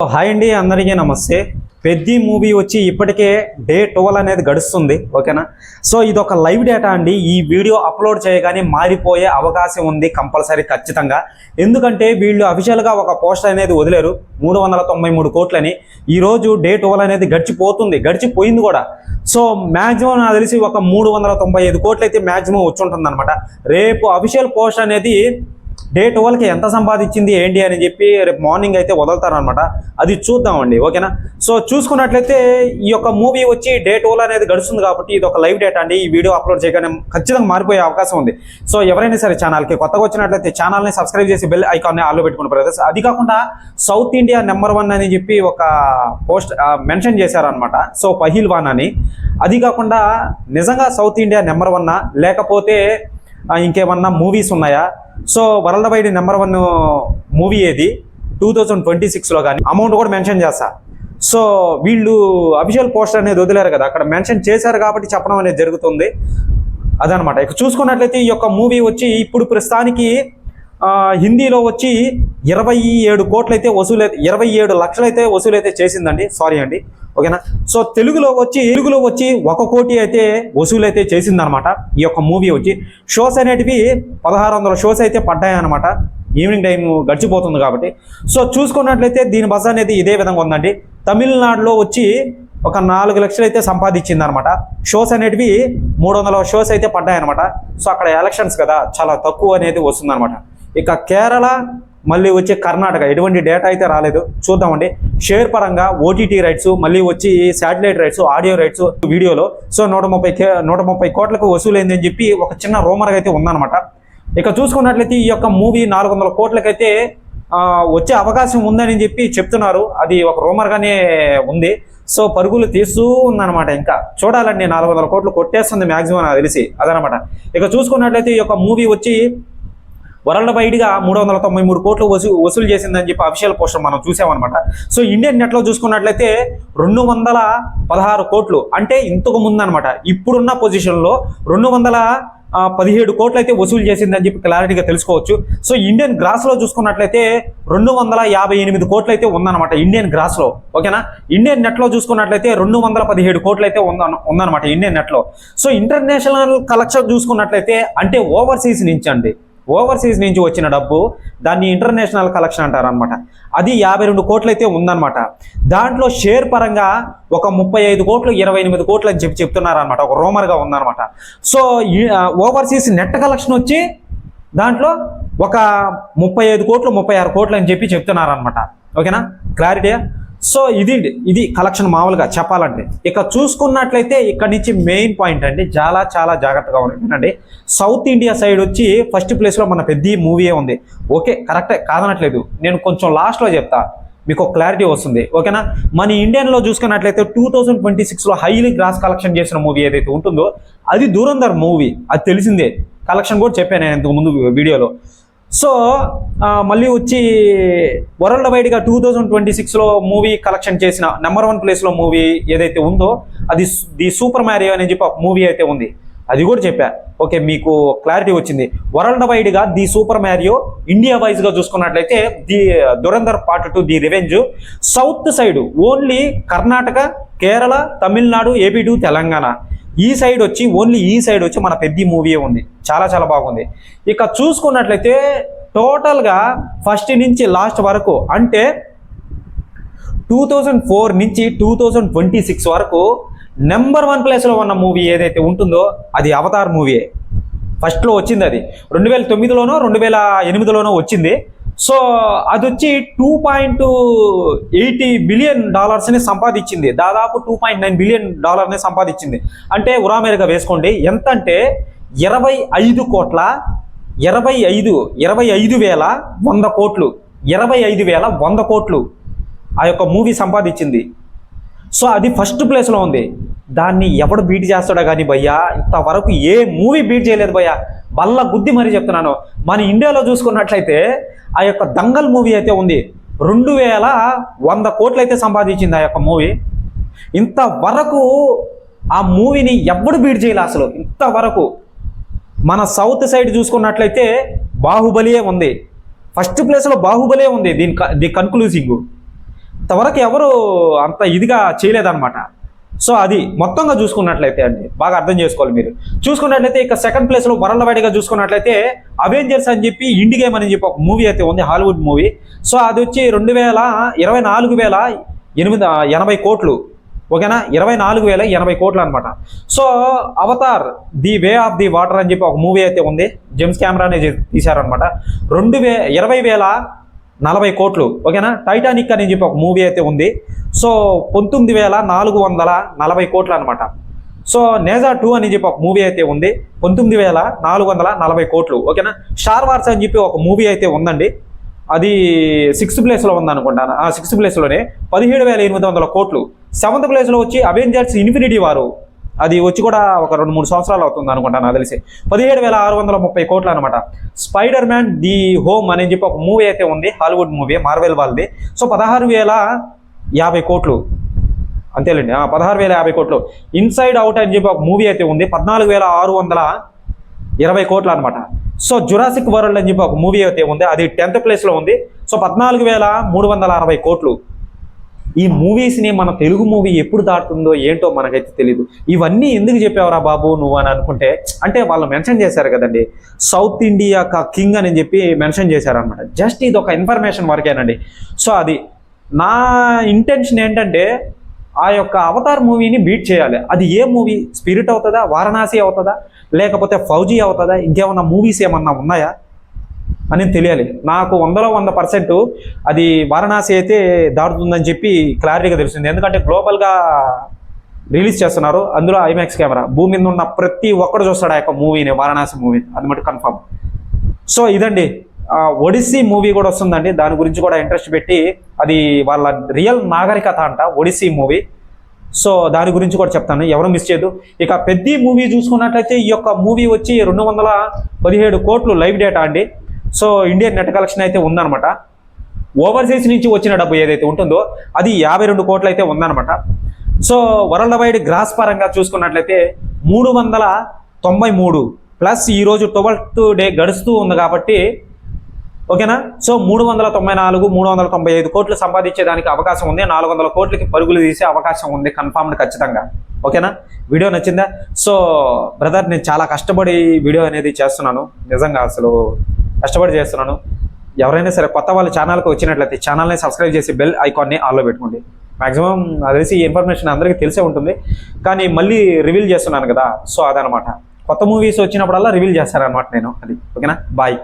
Hi అండి, అందరికీ నమస్తే. పెద్ది మూవీ వచ్చి ఇప్పటికే డే 12 అనేది గడుస్తుంది. ఓకేనా? సో ఇది ఒక లైవ్ డేటా అండి. ఈ వీడియో అప్లోడ్ చేయగానే మారిపోయే అవకాశం ఉంది కంపల్సరీ, ఖచ్చితంగా. ఎందుకంటే వీళ్ళు అఫీషియల్గా ఒక పోస్ట్ అనేది వదిలేరు 393 కోట్లని. ఈరోజు డే 12 అనేది గడిచిపోయింది కూడా. సో మ్యాక్సిమం నాకు తెలిసి ఒక 395 కోట్లు అయితే మ్యాక్సిమం వచ్చి ఉంటుంది అనమాట. రేపు అఫీషియల్ పోస్ట్ అనేది డే 12కి ఎంత సంపాదించింది ఏంటి అని చెప్పి రేపు మార్నింగ్ అయితే వదులుతారనమాట. అది చూద్దామండి. ఓకేనా? సో చూసుకున్నట్లయితే ఈ యొక్క మూవీ వచ్చి డే 12 అనేది గడుస్తుంది కాబట్టి ఇది ఒక లైవ్ డేటా అండి. ఈ వీడియో అప్లోడ్ చేయగానే ఖచ్చితంగా మారిపోయే అవకాశం ఉంది. సో ఎవరైనా సరే ఛానల్కి కొత్తగా వచ్చినట్లయితే ఛానల్ని సబ్స్క్రైబ్ చేసి బెల్ ఐకాన్ని ఆల్లో పెట్టుకుని బ్రదర్స్. అది కాకుండా సౌత్ ఇండియా నెంబర్ 1 అని చెప్పి ఒక పోస్ట్ మెన్షన్ చేశారనమాట. సో పహిల్వాన్ అని. అది కాకుండా నిజంగా సౌత్ ఇండియా నెంబర్ 1 లేకపోతే ఇంకేమన్నా మూవీస్ ఉన్నాయా? So world wide number 1 movie ఏది 2026లో కానీ అమౌంట్ కూడా మెన్షన్ చేస్తా. సో వీళ్ళు అఫీషియల్ పోస్టర్ అనేది వదిలేరు కదా, అక్కడ మెన్షన్ చేశారు కాబట్టి చెప్పడం అనేది జరుగుతుంది. అదనమాట. ఇక చూసుకున్నట్లయితే ఈ యొక్క మూవీ వచ్చి ఇప్పుడు ప్రస్తుతానికి హిందీలో వచ్చి 27 కోట్లు అయితే 27 లక్షలు అయితే వసూలైతే చేసిందండి. సారీ అండి. ఓకేనా? సో తెలుగులో వచ్చి 1 కోటి అయితే వసూలైతే చేసిందనమాట. ఈ యొక్క మూవీ వచ్చి షోస్ అనేటివి 1600 షోస్ అయితే పడ్డాయన్నమాట. ఈవినింగ్ టైం గడిచిపోతుంది కాబట్టి. సో చూసుకున్నట్లయితే దీని బస్ అనేది ఇదే విధంగా ఉందండి. తమిళనాడులో వచ్చి ఒక 4 లక్షలు అయితే సంపాదించింది అనమాట. షోస్ అనేటివి 300 షోస్ అయితే పడ్డాయన్నమాట. సో అక్కడ ఎలక్షన్స్ కదా, చాలా తక్కువ అనేది వస్తుందన్నమాట. ఇక కేరళ మళ్ళీ వచ్చి కర్ణాటక ఎటువంటి డేటా అయితే రాలేదు, చూద్దామండి. షేర్ పరంగా ఓటీటీ రైట్స్, మళ్ళీ వచ్చి శాటిలైట్ రైట్స్, ఆడియో రైట్స్ వీడియోలో సో 130 కోట్లకు వసూలైంది అని చెప్పి ఒక చిన్న రూమర్ అయితే ఉందన్నమాట. ఇక చూసుకున్నట్లయితే ఈ యొక్క మూవీ 400 కోట్లకైతే వచ్చే అవకాశం ఉందని చెప్పి చెప్తున్నారు. అది ఒక రూమర్గానే ఉంది. సో పరుగులు తీస్తూ ఉందన్నమాట. ఇంకా చూడాలండి. 400 కోట్లు కొట్టేస్తుంది మ్యాక్సిమం నాకు తెలిసి. అదనమాట. ఇక చూసుకున్నట్లయితే ఈ యొక్క మూవీ వచ్చి వరల్డ్ వైడ్గా 393 కోట్లు వసూలు చేసిందని చెప్పి అఫీషియల్ పోస్టర్ మనం చూసామన్నమాట. సో ఇండియన్ నెట్లో చూసుకున్నట్లయితే 216 కోట్లు అంటే ఇంతకు ముందు అనమాట. ఇప్పుడున్న పొజిషన్లో 217 కోట్లు అయితే వసూలు చేసిందని చెప్పి క్లారిటీగా తెలుసుకోవచ్చు. సో ఇండియన్ గ్రాస్లో చూసుకున్నట్లయితే 258 కోట్లు అయితే ఉందన్నమాట ఇండియన్ గ్రాస్లో. ఓకేనా? ఇండియన్ నెట్లో చూసుకున్నట్లయితే 217 కోట్లు అయితే ఉందన్నమాట ఇండియన్ నెట్లో. సో ఇంటర్నేషనల్ కలెక్షన్ చూసుకున్నట్లయితే అంటే ఓవర్సీస్ నుంచి వచ్చిన డబ్బు, దాన్ని ఇంటర్నేషనల్ కలెక్షన్ అంటారనమాట. అది 52 కోట్లు అయితే ఉందన్నమాట. దాంట్లో షేర్ పరంగా ఒక 35 కోట్లు 28 కోట్లు అని చెప్తున్నారనమాట. ఒక రూమర్గా ఉందన్నమాట. సో ఓవర్సీస్ నెట్ కలెక్షన్ వచ్చి దాంట్లో ఒక 35 కోట్లు 36 కోట్లు అని చెప్పి చెప్తున్నారనమాట. ఓకేనా? క్లారిటీ. సో ఇది కలెక్షన్ మామూలుగా చెప్పాలంటే. ఇక చూసుకున్నట్లయితే ఇక్కడ నుంచి మెయిన్ పాయింట్ అండి, చాలా జాగ్రత్తగా ఉండండి. సౌత్ ఇండియా సైడ్ వచ్చి ఫస్ట్ ప్లేస్లో మన పెద్ద మూవీయే ఉంది. ఓకే, కరెక్టే, కాదనట్లేదు. నేను కొంచెం లాస్ట్లో చెప్తా, మీకు ఒక క్లారిటీ వస్తుంది. ఓకేనా? మన ఇండియన్లో చూసుకున్నట్లయితే 2026లో హైలీ గ్రాస్ కలెక్షన్ చేసిన మూవీ ఏదైతే ఉంటుందో అది ధురంధర్ మూవీ. అది తెలిసిందే, కలెక్షన్ కూడా చెప్పాను నేను ఇంతకు ముందు వీడియోలో. సో మళ్ళీ వచ్చి వరల్డ్ వైడ్గా 2026లో మూవీ కలెక్షన్ చేసిన నెంబర్ 1 ప్లేస్లో మూవీ ఏదైతే ఉందో అది ది సూపర్ మ్యారియో అని చెప్పి ఒక మూవీ అయితే ఉంది. అది కూడా చెప్పా. ఓకే, మీకు క్లారిటీ వచ్చింది. వరల్డ్ వైడ్గా ది సూపర్ మ్యారియో, ఇండియా వైజ్గా చూసుకున్నట్లయితే the Dhurandhar part 2 the revenge. South side only Karnataka, Kerala, Tamil Nadu, AP to Telangana. ఈ సైడ్ వచ్చి మన పెద్ద మూవీ ఉంది. చాలా బాగుంది. ఇక చూసుకున్నట్లయితే టోటల్గా ఫస్ట్ నుంచి లాస్ట్ వరకు అంటే 2004 నుంచి 2026 వరకు నెంబర్ 1 ప్లేస్లో ఉన్న మూవీ ఏదైతే ఉంటుందో అది అవతార్ మూవీయే. ఫస్ట్లో వచ్చింది. అది 2009లోనో 2008లోనో వచ్చింది. సో అది వచ్చి $2.80 బిలియన్ సంపాదించింది. దాదాపు $2.9 బిలియన్ సంపాదించింది. అంటే ఉరామేరుగా వేసుకోండి ఎంత అంటే 25 కోట్ల 25,100 కోట్లు 25,100 కోట్లు ఆ యొక్క మూవీ సంపాదించింది. సో అది ఫస్ట్ ప్లేస్లో ఉంది. దాన్ని ఎవడు బీట్ చేస్తాడో కానీ భయ్యా, ఇంతవరకు ఏ మూవీ బీట్ చేయలేదు భయ్యా. బల్ల గుద్ది మరీ చెప్తున్నాను. మన ఇండియాలో చూసుకున్నట్లయితే ఆ యొక్క దంగల్ మూవీ అయితే ఉంది, 2,100 కోట్లు అయితే సంపాదించింది ఆ యొక్క మూవీ. ఇంతవరకు ఆ మూవీని ఎవడు బీట్ చేయలే అసలు ఇంతవరకు. మన సౌత్ సైడ్ చూసుకున్నట్లయితే బాహుబలియే ఉంది. ఫస్ట్ ప్లేస్లో బాహుబలే ఉంది. ది కన్క్లూజింగ్ ఇంతవరకు ఎవరు అంత ఇదిగా చేయలేదన్నమాట. సో అది మొత్తంగా చూసుకున్నట్లయితే అండి బాగా అర్థం చేసుకోవాలి మీరు. చూసుకున్నట్లయితే ఇక సెకండ్ ప్లేస్లో వరల్డ్ వైడ్గా చూసుకున్నట్లయితే అవెంజర్స్ అని చెప్పి ఇండి గేమ్ అని చెప్పి ఒక మూవీ అయితే ఉంది, హాలీవుడ్ మూవీ. సో అది వచ్చి 24,880 కోట్లు, ఓకేనా, 24,080 కోట్లు అనమాట. So Avatar the way of the water అని చెప్పి ఒక మూవీ అయితే ఉంది, జేమ్స్ కెమెరానే తీశారనమాట, 20,040 కోట్లు, ఓకేనా. టైటానిక్ అని చెప్పి ఒక మూవీ అయితే ఉంది, సో 19,440 కోట్లు అనమాట. సో నేజా 2 అని చెప్పి ఒక మూవీ అయితే ఉంది, 19,440 కోట్లు, ఓకేనా. స్టార్ వార్స్ అని చెప్పి ఒక మూవీ అయితే ఉందండి, అది 6th ప్లేస్లో ఉందనుకుంటాను, 6th ప్లేస్లోనే 17,800 కోట్లు. 7th ప్లేస్లో వచ్చి అవెంజర్స్ ఇన్ఫినిటీ వారు, అది వచ్చి కూడా ఒక 2-3 సంవత్సరాలు అవుతుంది అనుకుంటాను నాకు తెలిసి, 17,630 కోట్లు అనమాట. స్పైడర్ మ్యాన్ ది హోమ్ అని చెప్పి ఒక మూవీ అయితే ఉంది, హాలీవుడ్ మూవీ, మార్వెల్ వాళ్ళది. సో 16,050 కోట్లు, అంతేలేండి, 16,050 కోట్లు. ఇన్సైడ్ అవుట్ అని చెప్పి ఒక మూవీ అయితే ఉంది, 14,620 కోట్లు అనమాట. సో జురాసిక్ వరల్డ్ అని చెప్పి ఒక మూవీ అయితే ఉంది, అది 10th ప్లేస్లో ఉంది, సో 14,360 కోట్లు. ఈ మూవీస్ని మన తెలుగు మూవీ ఎప్పుడు దాటుతుందో ఏంటో మనకైతే తెలియదు. ఇవన్నీ ఎందుకు చెప్పావురా బాబు నువ్వు అని అనుకుంటే, అంటే వాళ్ళు మెన్షన్ చేశారు కదండి, సౌత్ ఇండియా కింగ్ అని చెప్పి మెన్షన్ చేశారనమాట. జస్ట్ ఇది ఒక ఇన్ఫర్మేషన్ వరకేనండి. సో అది నా ఇంటెన్షన్ ఏంటంటే ఆ యొక్క అవతార్ మూవీని బీట్ చేయాలి. అది ఏ మూవీ, స్పిరిట్ అవుతుందా, వారణాసి అవుతుందా, లేకపోతే ఫౌజీ అవుతుందా, ఇంకేమన్నా మూవీస్ ఏమన్నా ఉన్నాయా అని తెలియాలి నాకు. 100% అది వారణాసి అయితే దాటుతుందని చెప్పి క్లారిటీగా తెలిసింది. ఎందుకంటే గ్లోబల్గా రిలీజ్ చేస్తున్నారు, అందులో ఐమాక్స్ కెమెరా, భూమి మీద ఉన్న ప్రతి ఒక్కడు చూస్తాడు ఆ యొక్క మూవీని, వారణాసి మూవీ, అది మటు కన్ఫర్మ్. సో ఇదండి, ఒడిస్సీ మూవీ కూడా వస్తుందండి, దాని గురించి కూడా ఇంట్రెస్ట్ పెట్టి, అది వాళ్ళ రియల్ నాగరికత అంట ఒడిస్సీ మూవీ. సో దాని గురించి కూడా చెప్తాను, ఎవరు మిస్ చేయదు. ఇక పెద్ద మూవీ చూసుకున్నట్లయితే ఈ యొక్క మూవీ వచ్చి 217 కోట్లు లైవ్ డేటా అండి. సో ఇండియన్ నెట్ కలెక్షన్ అయితే ఉందన్నమాట. ఓవర్సీస్ నుంచి వచ్చిన డబ్బు ఏదైతే ఉంటుందో అది 52 కోట్లు అయితే ఉందన్నమాట. సో వరల్డ్ వైడ్ గ్రాస్ పరంగా చూసుకున్నట్లయితే 393 ప్లస్ ఈరోజు 12th డే గడుస్తూ ఉంది కాబట్టి, ఓకేనా. సో 394, 395 కోట్లు సంపాదించేదానికి అవకాశం ఉంది, 400 కోట్లకి పరుగులు తీసే అవకాశం ఉంది కన్ఫామ్డ్ ఖచ్చితంగా, ఓకేనా. వీడియో నచ్చిందా? సో బ్రదర్, నేను చాలా కష్టపడి వీడియో అనేది చేస్తున్నాను, నిజంగా అసలు కష్టపడి చేస్తున్నాను. ఎవరైనా సరే కొత్త వాళ్ళు ఛానల్కి వచ్చినట్లయితే ఛానల్ని సబ్స్క్రైబ్ చేసి బెల్ ఐకాన్ని ఆన్లో పెట్టుకోండి. మ్యాక్సిమం అది తెలిసి ఈ ఇన్ఫర్మేషన్ అందరికీ తెలిసే ఉంటుంది, కానీ మళ్ళీ రివీల్ చేస్తున్నాను కదా, సో అదనమాట. కొత్త మూవీస్ వచ్చినప్పుడల్లా రివీల్ చేస్తారనమాట నేను, అది, ఓకేనా. బాయ్.